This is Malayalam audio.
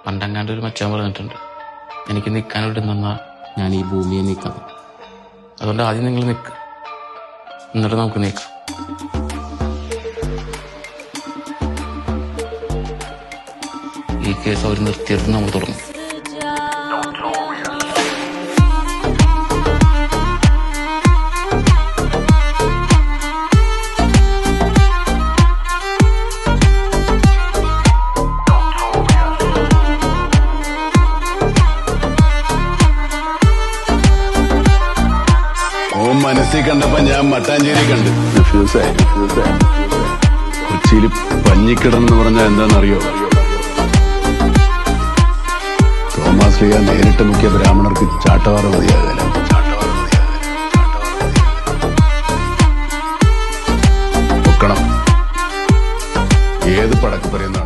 പണ്ടങ്ങാണ്ട് ഒരു മച്ചാൻ പറഞ്ഞിട്ടുണ്ട്, എനിക്ക് നിൽക്കാനോട്ട് നിന്നാ ഞാൻ ഈ ഭൂമിയെ നീക്കാം. അതുകൊണ്ട് ആദ്യം നിങ്ങൾ നിൽക്കുക, എന്നിട്ട് നമുക്ക് നീക്കാം. ഈ കേസ് അവർ നിർത്തിയെടുത്ത് നമ്മൾ തുടങ്ങും. മനസ്സിൽ കണ്ടപ്പോ ഞാൻ മട്ടാഞ്ചേരി കണ്ട്. കൊച്ചിയിൽ പഞ്ഞിക്കിടന്ന് പറഞ്ഞാൽ എന്താണെന്നറിയോ? തോമസ് ലീഗ നേരിട്ട് മുഖ്യ ബ്രാഹ്മണർക്ക് ചാട്ടവാറ മതിയാകല. പൊക്കണം. ഏത് പടക്ക് പറയുന്ന